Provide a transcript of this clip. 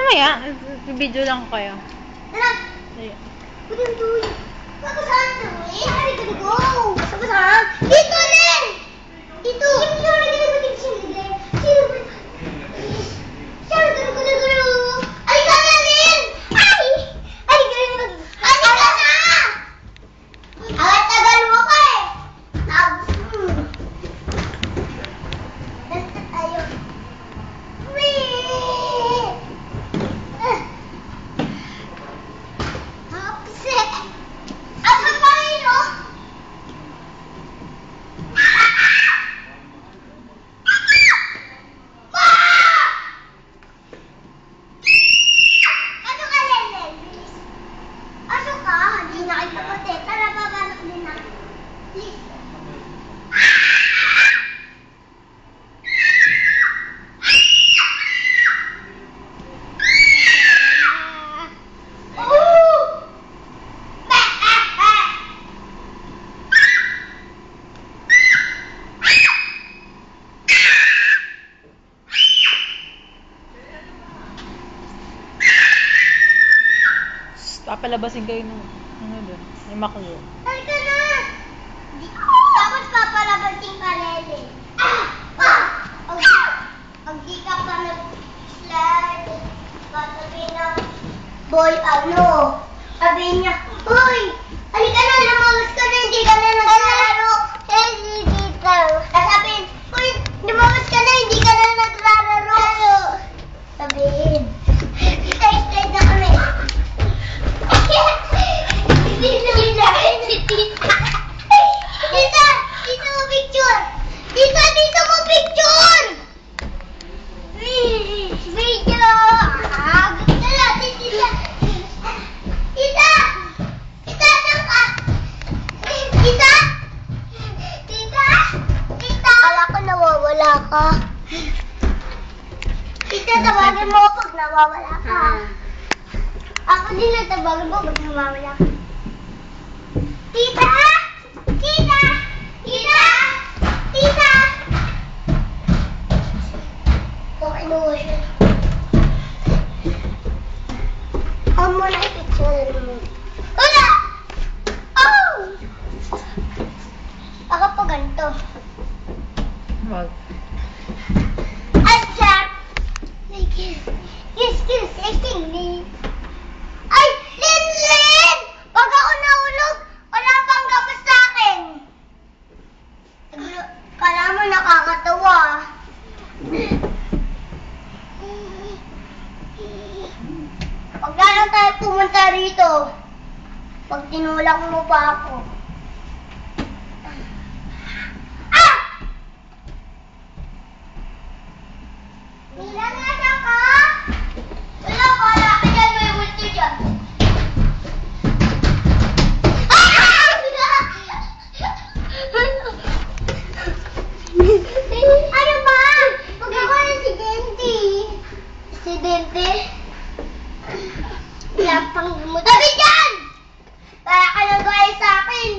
Mamaya, video lang ko kayo. Tara! Ayan. What are you doing? Papa saan doing? Where are you gonna go? Papa saan? Dito din! Dito! You're gonna go to Chile. Ay ka na din! Ay! Ay ka na! Ay ka na! Ang tagal mo pa eh! Basta tayo. Upset! Upset pa rin, oh! Ano ka, Lelen? Please. Ano ka? Hindi na kita puti. Tara, babalak din na. Please. Papalabasin kayo ng ano doon, yung maklo. Ay ka na! Tapos papalabasin ka, Lele. Pag di ka pa nag-slide, sabihin na, boy, ano? Sabihin niya, uy! Halika na, lumabas ka na, hindi ka na naglalaro. Sabihin, uy, lumabas ka na, hindi ka na naglalaro. Sabihin, slide na kami. Tita, dito mo picture. Dito mo picture. Video. Gusto natin, tita. Tita, saan ka? Tita. Kala ko nawawala ka. Tita, tawagin mo ako pag nawawala ka. Ako din natabagan mo pag nawawala ka. Tita! Tita! Tita! Tita! Okay, no siya. Ang muna i-picture mo. Wala! Oh! Ako po ganito. Wag. At Jack! Yes, me. Ay, Linlin! Pag ako nahulog, wala pang gapas sa akin. Kala mo nakakatawa. Huwag na lang tayo pumunta rito. Pag tinulak mo pa ako. Ah! Mila, nasa ka? Wala ka, wala ka dyan. May multo dyan. Ano ba? Huwag ako residente. Residente? Wala pang gamot. Sabi dyan! Kaya ka nag-gaya sa akin.